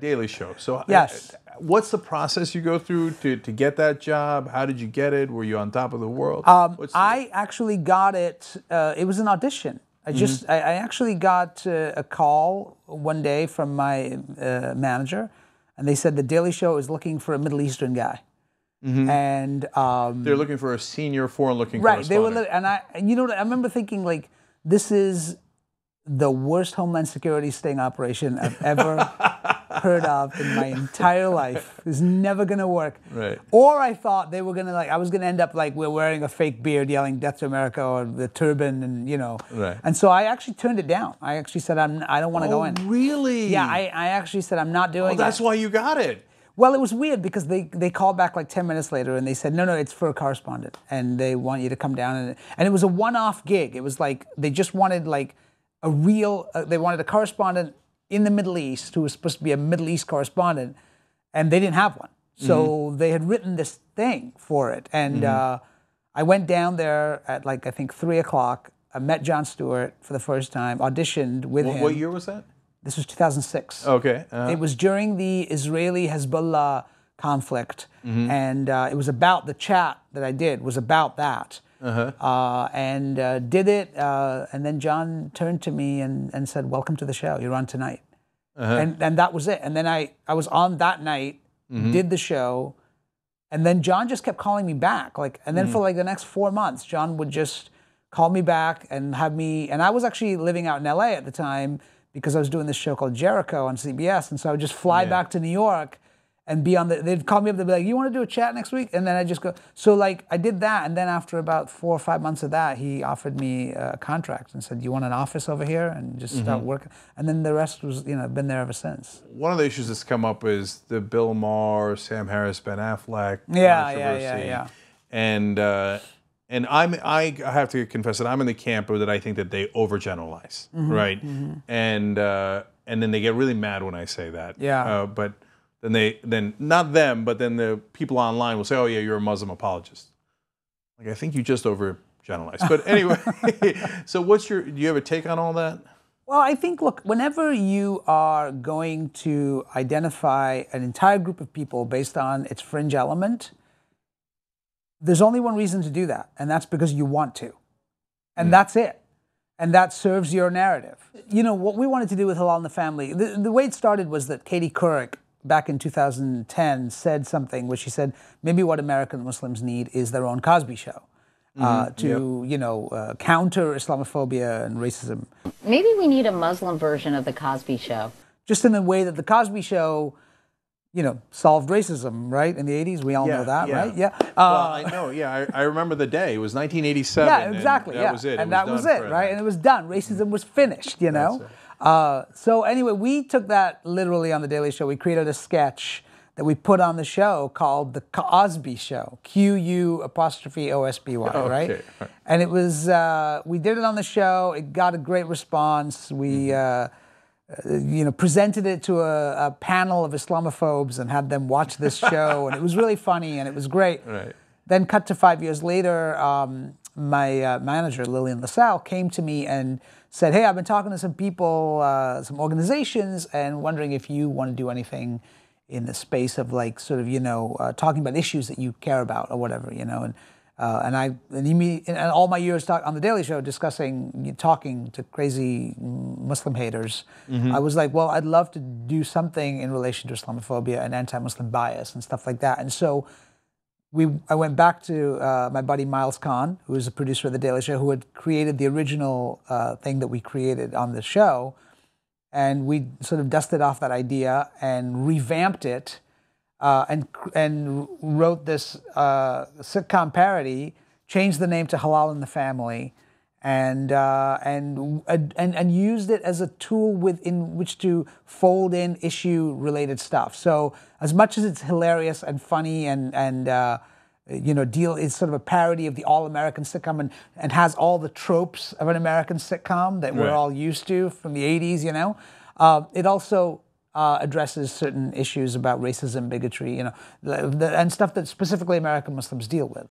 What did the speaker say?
Daily Show. So Yes. what's the process you go through to get that job? How did you get it? Were you on top of the world? I actually got it. It was an audition. I actually got a call one day from my manager, and they said the Daily Show is looking for a Middle Eastern guy. And they're looking for a senior foreign-looking right. correspondent. I remember thinking, like, this is the worst Homeland Security sting operation I've ever heard of in my entire life. It's never gonna work. Right. Or I thought they were gonna I was gonna end up like we're wearing a fake beard, yelling "Death to America" or the turban, and Right. And so I actually turned it down. I actually said I don't want to go in. Really? Yeah. I actually said I'm not doing it. That's why you got it. Well, it was weird because they called back like 10 minutes later and they said, no, it's for a correspondent. And they want you to come down. And it was a one-off gig. It was like they just wanted like a real, they wanted a correspondent in the Middle East who was supposed to be a Middle East correspondent. And they didn't have one. So they had written this thing for it. And I went down there at like, I think 3 o'clock. I met Jon Stewart for the first time, auditioned with him. What year was that? This was 2006. Okay. It was during the Israeli-Hezbollah conflict, and it was about the chat that I did was about that, and did it, and then Jon turned to me and said, "Welcome to the show. You're on tonight," and that was it. And then I was on that night, did the show, and then Jon just kept calling me back, and then for like the next 4 months, Jon would just call me back and have me, and I was actually living out in LA at the time, because I was doing this show called Jericho on CBS, and so I would just fly back to New York and be on they'd call me up, they'd be like, you want to do a chat next week? And then I just go, so like I did that, and then after about 4 or 5 months of that, he offered me a contract and said, you want an office over here? And just start working. And then the rest was, been there ever since. One of the issues that's come up is the Bill Maher, Sam Harris, Ben Affleck controversy. Yeah. And I have to confess that I'm in the camp that I think that they overgeneralize, right? And then they get really mad when I say that. Yeah. But then not them, but then the people online will say, "Oh yeah, you're a Muslim apologist." Like, I think you just overgeneralize. But anyway, so do you have a take on all that? Well, I think, look, whenever you are going to identify an entire group of people based on its fringe element, there's only one reason to do that, and that's because you want to. And that's it. And that serves your narrative. What we wanted to do with Halal in the Family, the way it started was that Katie Couric, back in 2010, said something which she said, maybe what American Muslims need is their own Cosby Show to, counter Islamophobia and racism. Maybe we need a Muslim version of the Cosby Show. Just in the way that the Cosby Show solved racism, right? In the 80s, we all know that, right? Yeah. Well, I know, I remember the day. It was 1987. Yeah, exactly. That was it. And that was it, right? And it was done. Racism was finished, So anyway, we took that literally on The Daily Show. We created a sketch that we put on the show called The Cosby Show, Q-U-OSBY, right? Okay. And it was, we did it on the show. It got a great response. We, presented it to a panel of Islamophobes and had them watch this show, and it was really funny and it was great. Right. Then cut to 5 years later, my manager, Lillian LaSalle, came to me and said, hey, I've been talking to some people, some organizations, and wondering if you want to do anything in the space of like sort of, talking about issues that you care about or whatever, and all my years on The Daily Show talking to crazy Muslim haters, I was like, well, I'd love to do something in relation to Islamophobia and anti-Muslim bias and stuff like that. And so I went back to my buddy Miles Kahn, who was a producer of The Daily Show, who had created the original thing that we created on the show, and we sort of dusted off that idea and revamped it. And wrote this sitcom parody, changed the name to Halal in the Family, and used it as a tool in which to fold in issue-related stuff. So as much as it's hilarious and funny it's sort of a parody of the all-American sitcom and has all the tropes of an American sitcom that we're all used to from the 80s, it also addresses certain issues about racism, bigotry, and stuff that specifically American Muslims deal with.